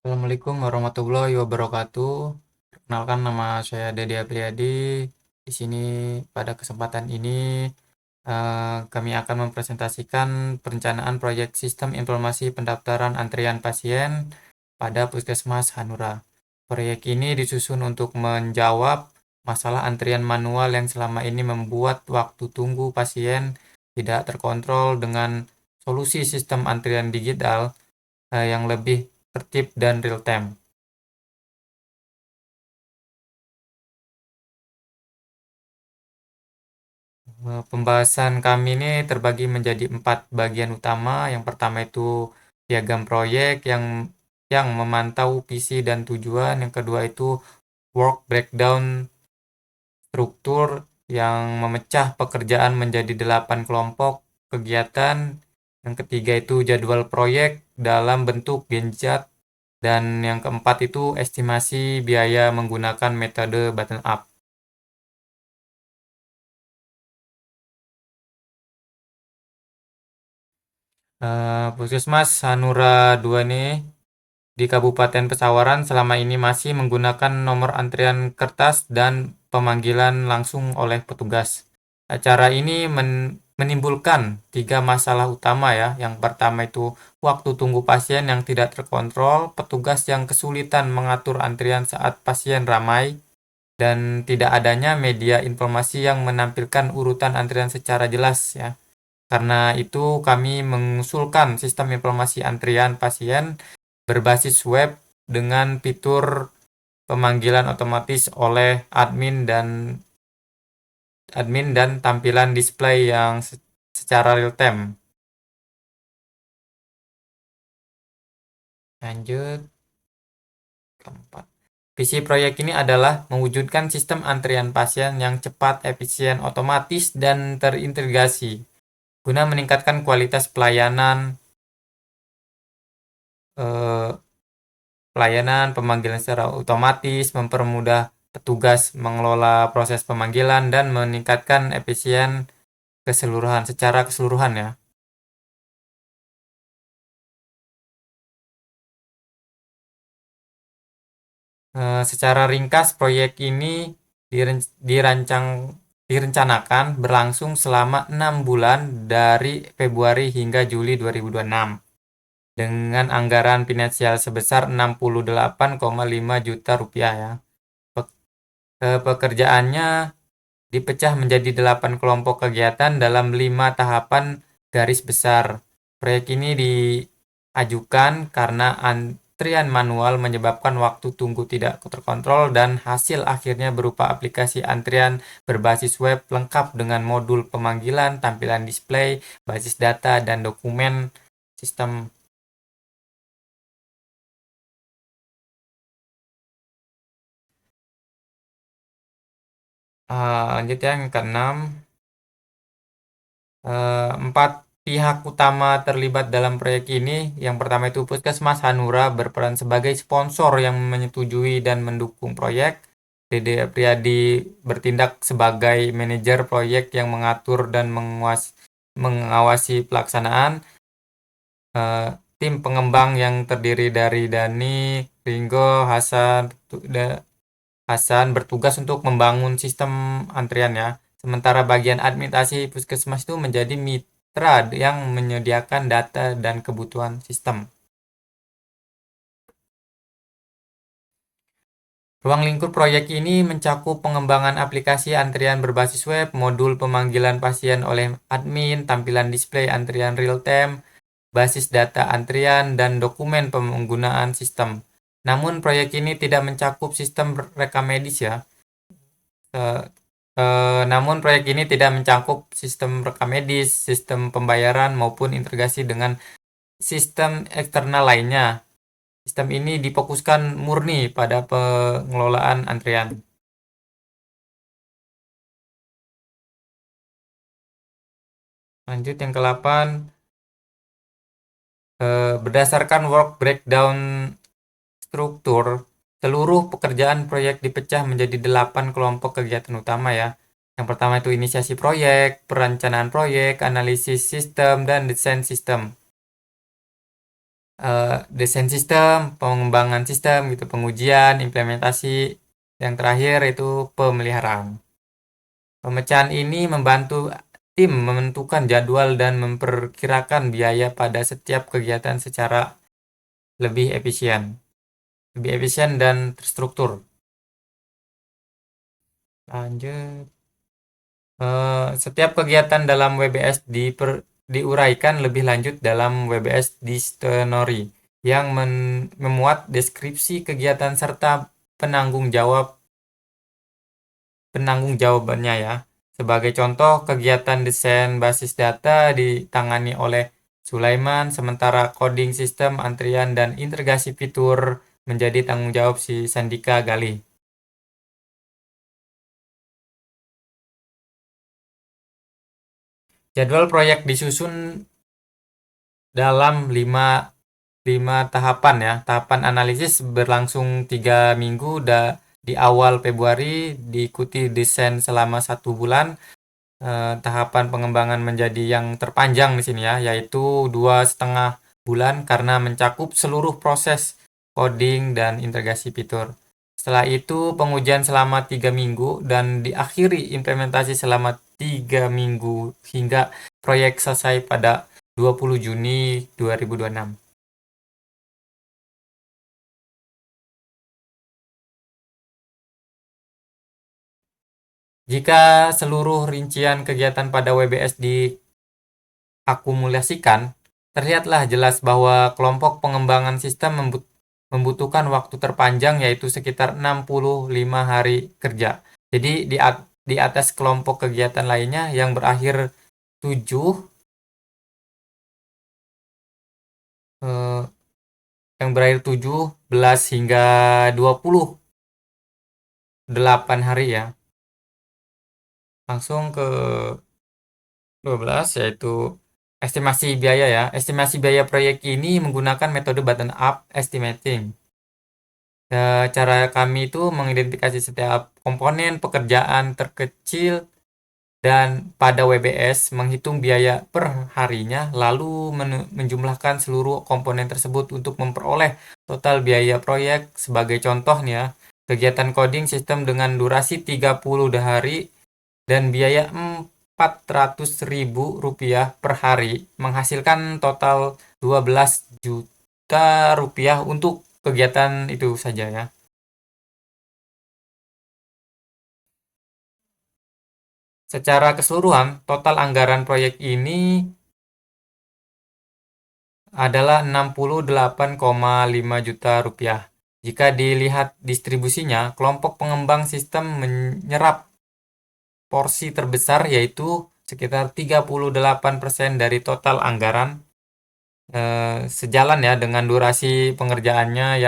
Assalamualaikum warahmatullahi wabarakatuh. Perkenalkan, nama saya Dedi Apriyadi. Di sini pada kesempatan ini kami akan mempresentasikan perencanaan proyek sistem informasi pendaftaran antrian pasien pada Puskesmas Hanura. Proyek ini disusun untuk menjawab masalah antrian manual yang selama ini membuat waktu tunggu pasien tidak terkontrol dengan solusi sistem antrian digital yang lebih tertib dan real time. Pembahasan kami ini terbagi menjadi 4 bagian utama. Yang pertama itu piagam proyek yang memantau visi dan tujuan. Yang kedua itu work breakdown struktur yang memecah pekerjaan menjadi 8 kelompok kegiatan. Yang ketiga itu jadwal proyek dalam bentuk Gantt chart. Dan yang keempat itu estimasi biaya menggunakan metode bottom up. Puskesmas Hanura 2 nih di Kabupaten Pesawaran selama ini masih menggunakan nomor antrian kertas dan pemanggilan langsung oleh petugas. Acara ini menimbulkan 3 masalah utama ya. Yang pertama itu waktu tunggu pasien yang tidak terkontrol, petugas yang kesulitan mengatur antrian saat pasien ramai, dan tidak adanya media informasi yang menampilkan urutan antrian secara jelas ya. Karena itu kami mengusulkan sistem informasi antrian pasien berbasis web dengan fitur pemanggilan otomatis oleh admin dan tampilan display yang secara real time. Lanjut keempat. Visi proyek ini adalah mewujudkan sistem antrian pasien yang cepat, efisien, otomatis, dan terintegrasi guna meningkatkan kualitas eh, pemanggilan secara otomatis, mempermudah petugas mengelola proses pemanggilan, dan meningkatkan efisien secara keseluruhan ya. Secara ringkas, proyek ini direncanakan berlangsung selama 6 bulan dari Februari hingga Juli 2026 dengan anggaran finansial sebesar 68,5 juta rupiah ya. Pekerjaannya dipecah menjadi 8 kelompok kegiatan dalam 5 tahapan garis besar. Proyek ini diajukan karena antrian manual menyebabkan waktu tunggu tidak terkontrol dan hasil akhirnya berupa aplikasi antrian berbasis web lengkap dengan modul pemanggilan, tampilan display, basis data, dan dokumen sistem. Lanjut yang keenam. Empat pihak utama terlibat dalam proyek ini. Yang pertama itu Puskesmas Hanura berperan sebagai sponsor yang menyetujui dan mendukung proyek. Dede Apriyadi bertindak sebagai manajer proyek yang mengatur dan mengawasi pelaksanaan. Tim pengembang yang terdiri dari Dani, Ringo, Hasan bertugas untuk membangun sistem antrian ya. Sementara bagian administrasi puskesmas itu menjadi mitra yang menyediakan data dan kebutuhan sistem. Ruang lingkup proyek ini mencakup pengembangan aplikasi antrian berbasis web, modul pemanggilan pasien oleh admin, tampilan display antrian real time, basis data antrian, dan dokumen penggunaan sistem. Namun proyek ini tidak mencakup sistem rekam medis ya. Namun proyek ini tidak mencakup sistem rekam medis, sistem pembayaran, maupun integrasi dengan sistem eksternal lainnya. Sistem ini difokuskan murni pada pengelolaan antrian. Lanjut yang ke-8. Berdasarkan work breakdown struktur, seluruh pekerjaan proyek dipecah menjadi 8 kelompok kegiatan utama ya. Yang pertama itu inisiasi proyek, perencanaan proyek, analisis sistem, dan desain sistem. desain sistem, pengembangan sistem gitu, pengujian, implementasi. Yang terakhir itu pemeliharaan. Pemecahan ini membantu tim menentukan jadwal dan memperkirakan biaya pada setiap kegiatan secara lebih efisien dan terstruktur. Lanjut. Setiap kegiatan dalam WBS diuraikan lebih lanjut dalam WBS Dictionary yang memuat deskripsi kegiatan serta penanggung jawabannya ya. Sebagai contoh, kegiatan desain basis data ditangani oleh Sulaiman, sementara coding sistem, antrian, dan integrasi fitur menjadi tanggung jawab si Sandika Galih. Jadwal proyek disusun dalam lima tahapan ya. Tahapan analisis berlangsung 3 minggu di awal Februari, diikuti desain selama 1 bulan. Tahapan pengembangan menjadi yang terpanjang di sini ya, yaitu 2,5 bulan karena mencakup seluruh proses coding dan integrasi fitur. Setelah itu pengujian selama 3 minggu dan diakhiri implementasi selama 3 minggu hingga proyek selesai pada 20 Juni 2026. Jika seluruh rincian kegiatan pada WBS diakumulasikan, terlihatlah jelas bahwa kelompok pengembangan sistem membutuhkan waktu terpanjang yaitu sekitar 65 hari kerja. Jadi di atas kelompok kegiatan lainnya yang berakhir 7 eh, yang berakhir 17 hingga 28 hari ya. Langsung ke 12 yaitu estimasi biaya ya. Estimasi biaya proyek ini menggunakan metode bottom up estimating. Cara kami itu mengidentifikasi setiap komponen pekerjaan terkecil dan pada WBS menghitung biaya per harinya lalu menjumlahkan seluruh komponen tersebut untuk memperoleh total biaya proyek. Sebagai contoh nih ya, kegiatan coding sistem dengan durasi 30 hari dan biaya 400.000 rupiah per hari menghasilkan total 12 juta rupiah untuk kegiatan itu saja ya. Secara keseluruhan, total anggaran proyek ini adalah 68,5 juta rupiah. Jika dilihat distribusinya, kelompok pengembang sistem menyerap porsi terbesar yaitu sekitar 38% dari total anggaran, sejalan ya dengan durasi pengerjaannya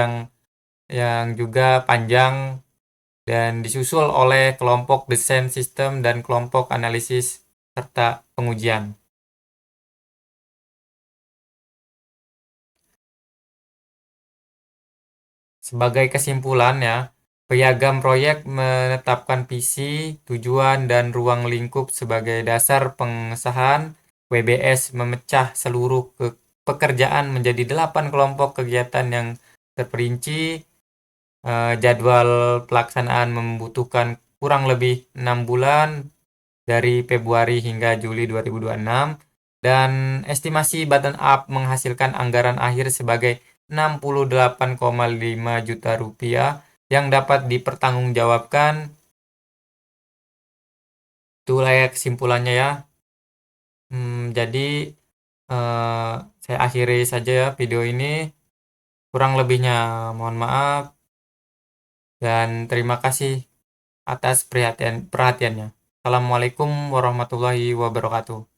yang juga panjang dan disusul oleh kelompok desain sistem dan kelompok analisis serta pengujian. Sebagai kesimpulan ya, piagam proyek menetapkan visi, tujuan, dan ruang lingkup sebagai dasar pengesahan. WBS memecah seluruh pekerjaan menjadi 8 kelompok kegiatan yang terperinci. Jadwal pelaksanaan membutuhkan kurang lebih 6 bulan dari Februari hingga Juli 2026 dan estimasi bottom up menghasilkan anggaran akhir sebagai 68,5 juta rupiah yang dapat dipertanggungjawabkan. Itulah ya kesimpulannya ya. Jadi saya akhiri saja ya video ini. Kurang lebihnya mohon maaf dan terima kasih atas perhatiannya. Assalamualaikum warahmatullahi wabarakatuh.